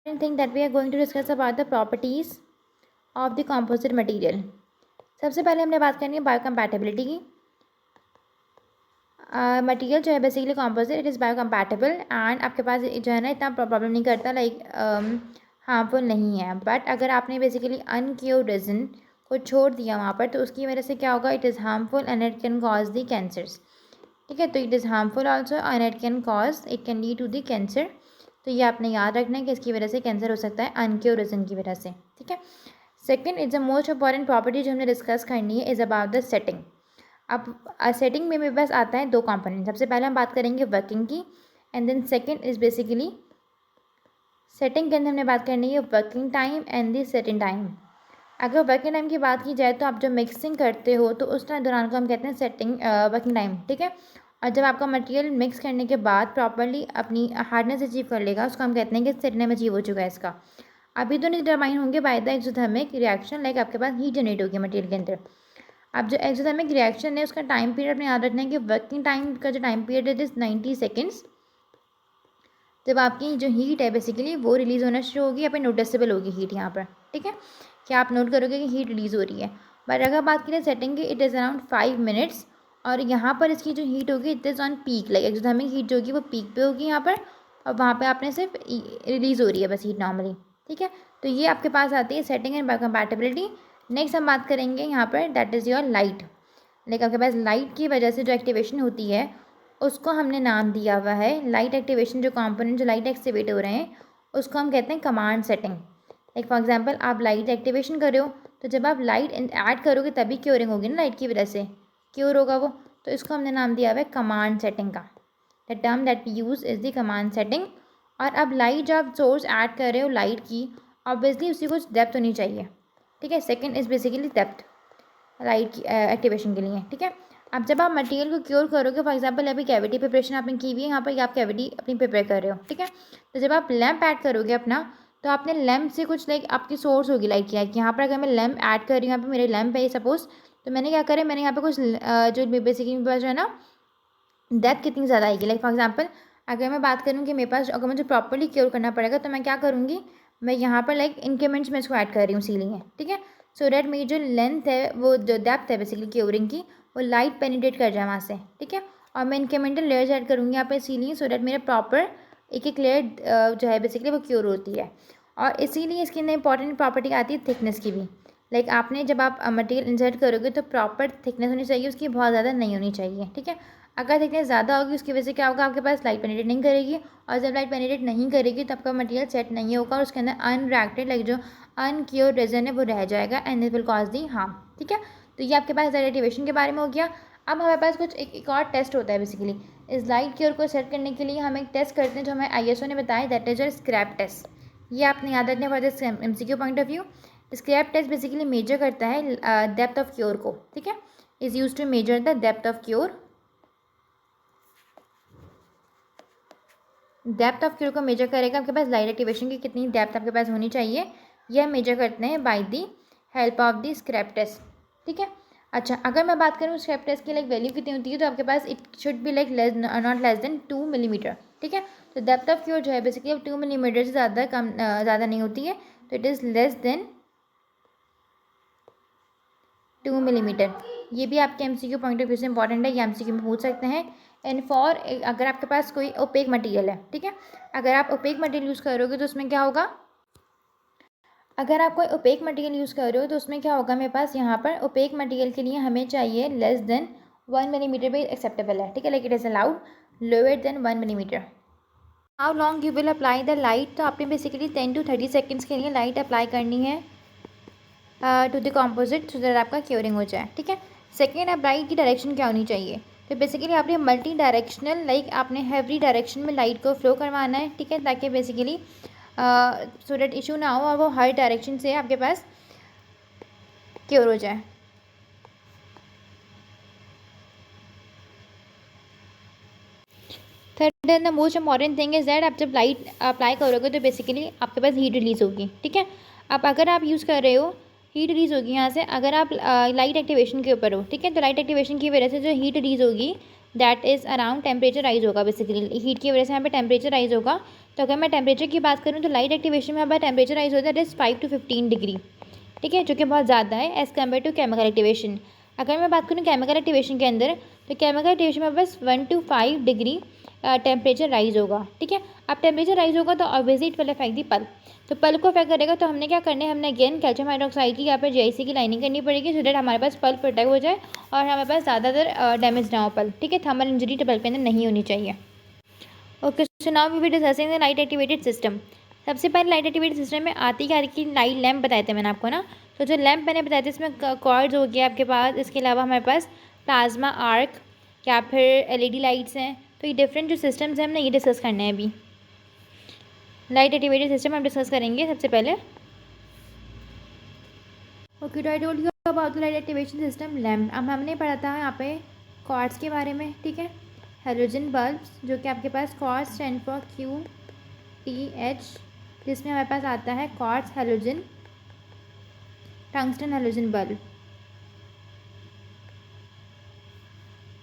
Thing that we are going to discuss about the properties of the composite material. सबसे पहले हमने बात करनी है बायोकम्पैटिबिलिटी की। मटेरियल जो है basically composite, it is biocompatible and आपके पास जो है ना इतना प्रॉब्लम नहीं करता, लाइक हार्मफुल नहीं है। बट अगर आपने बेसिकली अनक्योर्ड रेजिन को छोड़ दिया वहाँ पर, तो उसकी वजह से क्या होगा, it is harmful and it can cause the cancers. ठीक है, तो it is harmful also and it can lead to the cancer. तो ये आपने याद रखना है कि इसकी वजह से कैंसर हो सकता है अनक्योर्ड रेजिन की वजह से। ठीक है, second is the most important property जो हमने डिस्कस करनी है इज़ अबाउट द सेटिंग। अब सेटिंग में मेरे पास आता है दो कंपोनेंट। सबसे पहले हम बात करेंगे वर्किंग की and then second is basically setting के अंदर हमने बात करनी है working time and the setting time. अगर वर्किंग टाइम की बात की जाए तो आप जो मिक्सिंग करते हो तो उस दौरान को हम कहते हैं सेटिंग वर्किंग टाइम। ठीक है, और जब आपका मटेरियल मिक्स करने के बाद प्रॉपर्ली अपनी हार्डनेस अचीव कर लेगा, उसको हम कहते हैं कि सेटिंग टाइम अचीव हो चुका है इसका। अभी तो नहीं डिटरमाइन होंगे by the exothermic reaction, like आपके पास हीट जनरेट होगी मटेरियल के अंदर। अब जो एक्सोथर्मिक रिएक्शन है उसका टाइम पीरियड अपने याद रखना है कि वर्किंग टाइम का जो टाइम पीरियड है इज 90 सेकेंड्स। जब आपकी जो हीट है बेसिकली वो रिलीज़ होना शुरू होगी, या फिर नोटिसेबल होगी हीट यहाँ पर। ठीक है, क्या आप नोट करोगे कि हीट रिलीज़ हो रही है। बट अगर बात करें सेटिंग की, इट इज़ अराउंड 5 मिनट्स, और यहाँ पर इसकी जो हीट होगी it is on peak, like exothermic heat जो होगी वो पीक पे होगी यहाँ पर, और वहाँ पे आपने सिर्फ रिलीज़ हो रही है बस हीट नॉर्मली। ठीक है, तो ये आपके पास आती है सेटिंग एंड बायोकम्पैटिबिलिटी। नेक्स्ट हम बात करेंगे यहाँ पर that is your light. Like आपके पास लाइट की वजह से जो एक्टिवेशन होती है उसको हमने नाम दिया हुआ है लाइट एक्टिवेशन। जो कंपोनेंट जो लाइट एक्टिवेट हो रहे हैं उसको हम कहते हैं command setting. Like for example आप लाइट एक्टिवेशन कर रहे हो, तो जब आप लाइट ऐड करोगे तभी क्योरिंग होगी ना, लाइट की वजह से क्योर होगा वो, तो इसको हमने नाम दिया हुआ है कमांड सेटिंग का। The term that we use is the command setting. और अब लाइट जब आप सोर्स ऐड कर रहे हो लाइट की, ऑब्वियसली उसकी कुछ डेप्थ होनी चाहिए। ठीक है, second is basically depth light की एक्टिवेशन के लिए। ठीक है, अब जब आप मटेरियल को क्योर करोगे, फॉर एग्जांपल अभी कैविटी प्रिपरेशन आपने की हुई है, यहाँ पर आप कैविटी अपनी प्रिपेयर कर रहे हो। ठीक है, तो जब आप लैम्प ऐड करोगे अपना, तो आपने लैम्प से कुछ लाइक आपकी सोर्स होगी लाइट की। यहाँ पर अगर मैं लैम्प ऐड कर रही हूँ, यहाँ पर मेरे लैम्प है सपोज, तो मैंने क्या करें, मैंने यहाँ पर कुछ जो बेसिकली मेरे पास जो है ना डेप्थ कितनी ज़्यादा आएगी। लाइक फॉर एग्जाम्पल अगर मैं बात करूँ कि मेरे पास अगर मुझे प्रॉपर्ली क्योर करना पड़ेगा, तो मैं क्या करूँगी, मैं यहाँ पर लाइक इंक्रीमेंट्स में इसको ऐड कर रही हूँ सीलिंग है। ठीक है, सो डैट मेरी जो लेंथ है वो जो डेप्थ है बेसिकली क्योरिंग की, वो लाइट पेनिट्रेट कर जाए वहाँ से। ठीक है, और मैं इंक्रीमेंटल लेयर्स ऐड करूँगी यहाँ पर सीलिंग, सो डैट मेरा प्रॉपर एक एक लेयर जो है बेसिकली वो क्योर होती है। और इसीलिए इसकी अंदर इंपॉर्टेंट प्रॉपर्टी आती है थिकनेस की भी। लाइक आपने जब आप मटेरियल इंसर्ट करोगे तो प्रॉपर थिकनेस होनी चाहिए उसकी, बहुत ज़्यादा नहीं होनी चाहिए। ठीक है, अगर थिकनेस ज़्यादा होगी उसकी वजह से क्या होगा, आपके पास लाइट पेनिट्रेट नहीं करेगी, और जब लाइट पेनिट्रेट नहीं करेगी तो आपका मटेरियल सेट नहीं होगा, और उसके अंदर अनरिएक्टेड लाइक जो अनक्योर्ड रेजन है वो रह जाएगा and it will cause the harm. ठीक है, तो ये आपके पास लाइट एक्टिवेशन के बारे में हो गया। अब हमारे पास कुछ एक और टेस्ट होता है बेसिकली। इस लाइट क्योर को सेट करने के लिए हम एक टेस्ट करते हैं जो हमें ISO ने बताया, that is your scrap test. ये आपने याद रखने for this MCQ point of view. Scrap test basically measure करता है डेप्थ ऑफ क्योर को। ठीक है, is use to measure the depth of cure. Depth of cure को मेजर करेगा आपके पास लाइट एक्टिवेशन की कितनी डेप्थ आपके पास होनी चाहिए, यह मेजर करते हैं by the help of the scrap test. ठीक है, अच्छा अगर मैं बात करूँ स्क्रैप टेस्ट की लाइक वैल्यू कितनी होती है, तो आपके पास it should be like not less than 2 millimetre. ठीक है, तो डेप्थ ऑफ क्योर जो है बेसिकली अब 2 मिलीमीटर से ज़्यादा कम ज़्यादा नहीं होती है, तो it is less than 2 millimetre. ये भी आपके MCQ पॉइंट ऑफ व्यू से इंपॉर्टेंट है, ये MCQ में पूछ सकते हैं। एंड फॉर अगर आपके पास कोई ओपेक मटेरियल है, ठीक है, अगर आप ओपेक मटेरियल यूज़ करोगे तो उसमें क्या होगा, अगर आप कोई ओपेक मटेरियल यूज़ कर रहे हो तो उसमें क्या होगा, मेरे पास यहाँ पर ओपेक मटेरियल के लिए हमें चाहिए लेस देन 1 मिलीमीटर भी एक्सेप्टेबल है। ठीक है, like it is allowed lower than 1 millimetre. How long you will apply the light, तो आपने बेसिकली 10 to 30 सेकेंड्स के लिए लाइट अप्लाई करनी है to the composite, so that आपका क्योरिंग हो जाए। ठीक है, सेकेंड अब लाइट की डायरेक्शन क्या होनी चाहिए, तो बेसिकली आपने मल्टी डायरेक्शनल लाइक आपने एवरी डायरेक्शन में लाइट को फ्लो करवाना है। ठीक है, ताकि बेसिकली सो दैट इशू ना हो और वो हर डायरेक्शन से आपके पास क्योर हो जाए। Third and the most important thing is that आप जब लाइट अप्लाई करोगे तो बेसिकली आपके पास हीट रिलीज़ होगी। ठीक है, अब अगर आप यूज़ कर रहे हो हीट रिलीज़ होगी यहाँ से, अगर आप लाइट एक्टिवेशन के ऊपर हो। ठीक है, तो लाइट एक्टिवेशन की वजह से जो हीट रिलीज़ होगी that is around temperature rise होगा बेसिकली, हीट की वजह से यहाँ पे टेम्परेचर राइज होगा। तो अगर मैं टेम्परेचर की बात करूँ तो लाइट एक्टिवेशन में हमारा टेम्परेचर राइज होता है दैट इज़ 5 to 15 डिग्री, ठीक है, जो कि बहुत ज़्यादा है as compare to chemical activation. अगर मैं बात करूँ केमिकल एक्टिवेशन के अंदर, तो केमिकल एक्टिवेशन में बस 1 to 5 डिग्री टेम्परेचर राइज होगा, ठीक है। अब टेम्परेचर राइज होगा तो obviously it will affect the pulp, तो पल्प को अफेक्ट करेगा। तो हमने क्या करना है, हमने अगेन कैल्शियम हाइड्रोक्साइड की यहाँ पर JIC की लाइनिंग करनी पड़ेगी सो दैट हमारे पास पल्प प्रोटेक्ट हो जाए और हमारे पास ज़्यादातर डैमेज ना हो पल्प, ठीक है। थर्मल इंजरी तो पल्प के अंदर नहीं होनी चाहिए। Okay, so now we will discussing the light activated system. सबसे पहले लाइट एक्टिवेटेड सिस्टम में आती क्या की लाइट लैंप बताए थे मैंने आपको ना। तो जो लैंप मैंने बताए थे इसमें कॉर्ड्स हो गया आपके पास, इसके अलावा हमारे पास प्लाज्मा आर्क या फिर LED लाइट्स हैं। तो ये डिफरेंट जो सिस्टम्स हैं हमने ये डिस्कस करना है अभी। लाइट एक्टिवेटेड सिस्टम हम डिस्कस करेंगे सबसे पहले। ओके, तो I told you about the light activation system lamp. अब हमने पढ़ा था यहाँ पे क्वार्ट्स के बारे में, ठीक है, हेलोजन बल्ब्स, जो कि आपके पास क्वार्ट्स स्टैंड फॉर QTH, जिसमें हमारे पास आता है quartz halogen tungsten halogen bulb,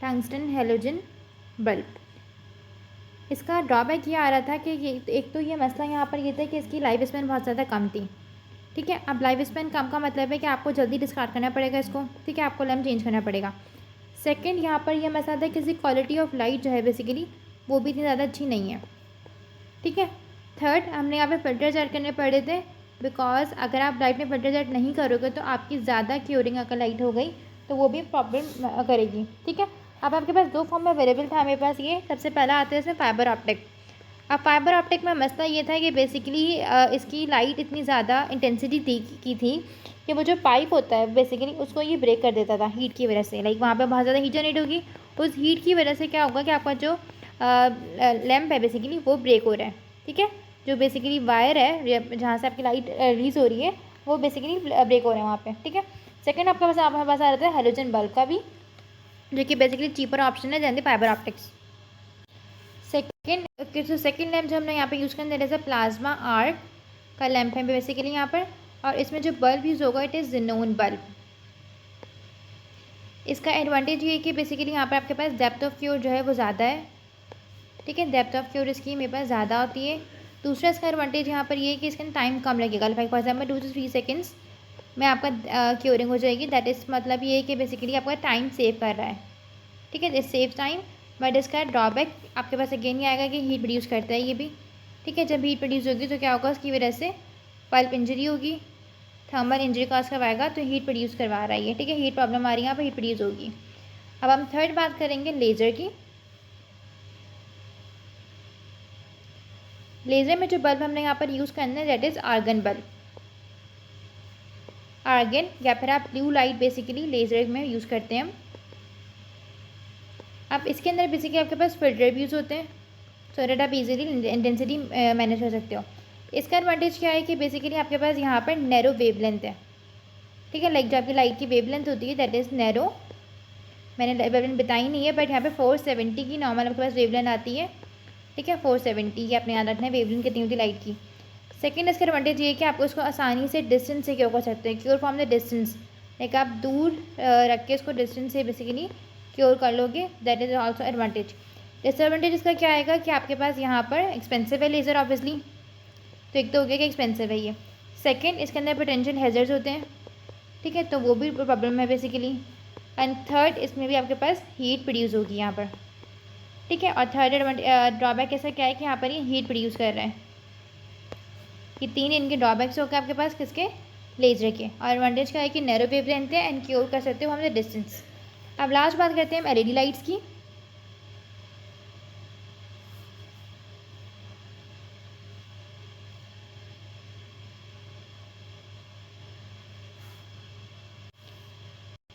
tungsten halogen bulb. इसका ड्रॉबैक ये आ रहा था कि ये एक तो ये मसला यहाँ पर ये था कि इसकी लाइफ स्पैन बहुत ज़्यादा कम थी, ठीक है। अब लाइफ स्पैन कम का मतलब है कि आपको जल्दी डिस्कार्ड करना पड़ेगा इसको, ठीक है, आपको लैम्प चेंज करना पड़ेगा। सेकंड यहाँ पर यह मसला था कि इसकी क्वालिटी ऑफ लाइट जो है बेसिकली वो भी इतनी ज़्यादा अच्छी नहीं है, ठीक है। थर्ड, हमने यहाँ पे फिल्टर सेट करने पड़े थे बिकॉज अगर आप लाइट में फिल्टर सेट नहीं करोगे तो आपकी ज़्यादा क्यूरिंग अगर लाइट हो गई तो वो भी प्रॉब्लम करेगी, ठीक है। अब आपके पास दो फॉर्म में अवेलेबल था मेरे पास ये। सबसे पहला आता है इसमें फाइबर ऑप्टिक। अब फाइबर ऑप्टिक में मसला ये था कि बेसिकली इसकी लाइट इतनी ज़्यादा इंटेंसिटी की थी कि वो जो पाइप होता है बेसिकली उसको ये ब्रेक कर देता था हीट की वजह से। लाइक वहाँ पे बहुत ज़्यादा हीट जनरेट होगी, उस हीट की वजह से क्या होगा कि आपका जो लैम्प है बेसिकली वो ब्रेक हो रहा है, ठीक है। जो बेसिकली वायर है जहाँ से आपकी लाइट रिलीज हो रही है वो बेसिकली ब्रेक हो रहा है वहाँ पे, ठीक है। सेकेंड आपके पास हमारे पास आ रहा है हेलोजन बल्ब का भी, जो कि बेसिकली चीपर ऑप्शन है than the fibre optics. Second lamp जो हमने यहाँ पे यूज़ करना है जैसे प्लाज्मा आर्क का लैम्प है बेसिकली यहाँ पर, और इसमें जो बल्ब यूज़ होगा इट इज़ ज़ेनॉन बल्ब। इसका एडवांटेज ये है कि बेसिकली यहाँ पर आपके पास डेप्थ ऑफ क्यूर जो है वो ज़्यादा है, ठीक है, डेप्थ ऑफ क्यूर इसकी मेरे पास ज़्यादा होती है। दूसरा इसका एडवांटेज यहाँ पर ये है कि इसका टाइम कम लगेगा, like for example 2 to 3 seconds में आपका क्यूरिंग हो जाएगी। दैट इज़ मतलब ये है कि बेसिकली आपका टाइम सेव कर रहा है, ठीक है, दिस सेव टाइम। बट इसका ड्रॉबैक आपके पास अगेन ये आएगा कि हीट प्रोड्यूस करता है ये भी, ठीक है। जब हीट प्रोड्यूस होगी तो क्या होगा, उसकी वजह से पल्प इंजरी होगी, थर्मल इंजरी कॉज करवाएगा, तो हीट प्रोड्यूस करवा रहा है ये, ठीक है, हीट प्रॉब्लम आ रही है यहाँ पर, हीट प्रोड्यूस होगी। अब हम थर्ड बात करेंगे लेज़र की। लेज़र में जो बल्ब हमने यहाँ पर यूज़ करना है that is argon bulb, argon या फिर आप ब्लू लाइट बेसिकली लेज़र में यूज़ करते हैं हम। अब इसके अंदर बेसिकली आपके पास फिल्टर भी यूज़ होते हैं सो दैट आप इजीली इंटेंसिटी मैनेज कर सकते हो। इसका एडवांटेज क्या है कि बेसिकली आपके पास यहाँ पर नैरो वेवलेंथ है, ठीक है, लाइक जो आपकी लाइट की वेवलेंथ होती है दैट इज़ नैरो, मैंने वेवलेंथ बताई नहीं है बट यहाँ पे 470 की नॉर्मल आपके पास वेवलेंथ आती है, ठीक है, 470 की आपने याद रखना है वेवलेंथ कितनी होती है लाइट की। सेकेंड इसका एडवांटेज ये है कि आपको इसको आसानी से डिस्टेंस से क्योर कर सकते हैं, cure from the distance, like आप दूर रख के इसको डिस्टेंस से बेसिकली क्योर कर लोगे, that is also advantage. Disadvantage इसका क्या आएगा कि आपके पास यहाँ पर एक्सपेंसिव है लेज़र ऑब्वियसली, तो एक तो हो गया कि एक्सपेंसिव है ये। सेकेंड इसके अंदर पोटेंशियल हैज़र्ड्स होते हैं, ठीक है, तो वो भी प्रॉब्लम है बेसिकली। एंड थर्ड इसमें भी आपके पास हीट प्रोड्यूस होगी यहाँ पर, ठीक है। और थर्ड ड्रॉबैक ऐसा क्या है कि यहाँ पर ये हीट प्रोड्यूस कर रहा है। ये तीन इनके ड्रॉबैक्स हो गए आपके पास किसके, लेजर के। और एडवांटेज क्या है कि नैरो वेवलेंथ है एंड क्योर कर सकते हो हम डिस्टेंस। अब लास्ट बात करते हैं हम LED लाइट्स की।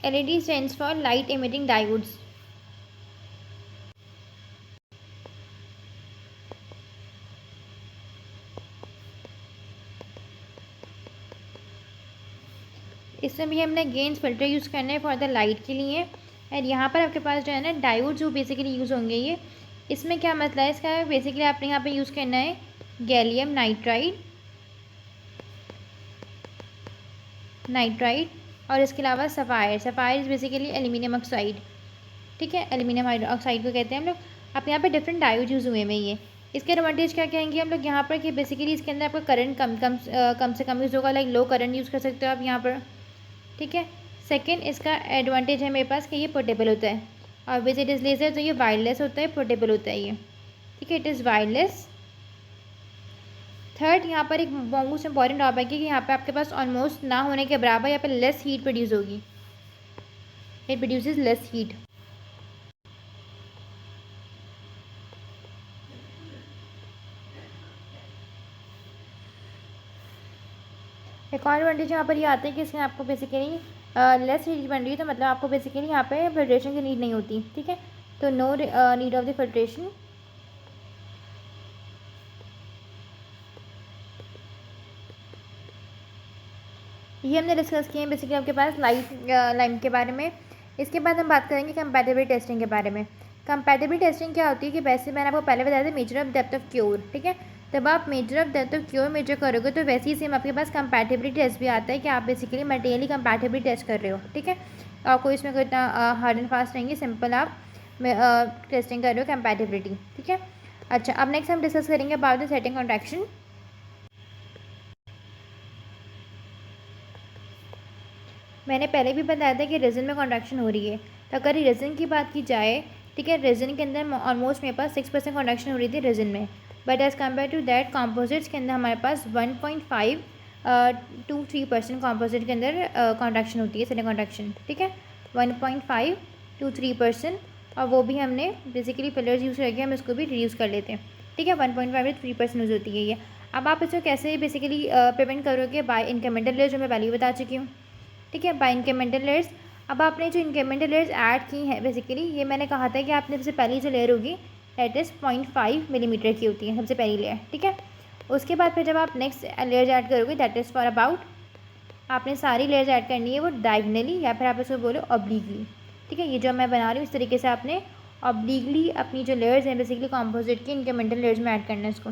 LED stands for light emitting diodes. इसमें भी हमने गेन्स फिल्टर यूज़ करना है फॉर द लाइट के लिए। एंड यहाँ पर आपके पास जो है ना डायोड जो बेसिकली यूज़ होंगे ये, इसमें क्या मतलब है इसका, बेसिकली आपने यहाँ पे यूज़ करना है गैलियम नाइट्राइड और इसके अलावा सफ़ायर बेसिकली एल्यूमिनियम ऑक्साइड, ठीक है, एल्यूमिनियम हाइड्रोक्साइड को कहते हैं हम लोग। अब यहाँ पे डिफरेंट डायोड यूज़ हुए में ये, इसके एडवांटेज क्या कहेंगे हम लोग यहाँ पर कि बेसिकली इसके अंदर आपका करंट कम से कम यूज़ होगा, लाइक लो करंट यूज़ कर सकते हो आप यहाँ पर। ठीक है, सेकेंड इसका एडवांटेज है मेरे पास कि ये पोर्टेबल होता है, और विच इट इज़ लेज़र, तो ये वायरलेस होता है, पोर्टेबल होता है ये। ठीक है, इट इज़ वायरलेस। थर्ड, यहाँ पर एक मोस्ट इंपॉर्टेंट टॉपिक है कि यहाँ पे आपके पास ऑलमोस्ट ना होने के बराबर यहाँ पे लेस हीट प्रोड्यूस होगी, इट प्रोड्यूसेस लेस हीट। एक और एडवांटेज यहाँ पर ये आता है कि इसमें आपको बेसिकली लेस हीट बन रही है, तो मतलब आपको बेसिकली यहाँ पे फिल्ट्रेशन की नीड नहीं होती। ठीक है, तो no need of the filtration. ये हमने डिस्कस किए हैं बेसिकली आपके पास लाइम के बारे में। इसके बाद हम बात करेंगे कंपैटिबिलिटी टेस्टिंग के बारे में। कंपैटिबिलिटी टेस्टिंग क्या होती है कि वैसे मैंने आपको पहले बताया था measure of depth of cure. ठीक है, तब आप measure of depth of cure measure करोगे तो वैसे ही सेम आपके पास कंपैटिबिलिटी टेस्ट भी आता है कि आप बेसिकली मटेरियली कंपैटिबिलिटी टेस्ट कर रहे हो। ठीक है, और कोई इसमें कोई इतना हार्ड एंड फास्ट नहीं है, सिंपल आप टेस्टिंग कर रहे हो कंपैटिबिलिटी। ठीक है, अच्छा, अब नेक्स्ट हम डिस्कस करेंगे अबाउट द सेटिंग कॉन्ट्रैक्शन। मैंने पहले भी बताया था कि रेज़न में कॉन्ट्रैक्शन हो रही है, तो अगर रेज़न की बात की जाए, ठीक है, रेज़न के अंदर ऑलमोस्ट मेरे पास 6% कॉन्ट्रैक्शन हो रही थी रेज़न में, but as compare to that composites के अंदर हमारे पास 1.5 to 3% कॉम्पोजिट के अंदर कॉन्ट्रैक्शन होती है, सेटिंग कॉन्ट्रैक्शन। ठीक है, 1.5 to 3%, और वो भी हमने बेसिकली फिलर्स यूज़ करके हम इसको भी रिड्यूस कर लेते हैं। ठीक है, 1.5 to 3% यूज़ होती है ये। अब आप इसको कैसे बेसिकली प्रिवेंट करोगे, बाय इंक्रीमेंटल लेयर, जो मैं पहले ही बता चुकी हूँ। ठीक है, बाय इंक्रीमेंटल लेयर्स। अब आपने जो इंक्रीमेंटल लेयर्स ऐड की हैं बेसिकली, ये मैंने कहा था कि आपने सबसे पहली जो लेयर होगी दैट इज़ 0.5 मिलीमीटर की होती है सबसे पहली लेयर। ठीक है, उसके बाद फिर जब आप नेक्स्ट लेयर्स ऐड करोगे दैट इज़ फॉर अबाउट, आपने सारी लेयर्स ऐड करनी है वो डायगनली, या फिर आप इसको बोलो ऑब्लिकली। ठीक है, ये जो मैं बना रही हूँ इस तरीके से आपने ऑब्लिकली अपनी जो लेयर्स हैं बेसिकली कॉम्पोजिट की इंक्रीमेंटल लेयर्स में ऐड करना है इसको।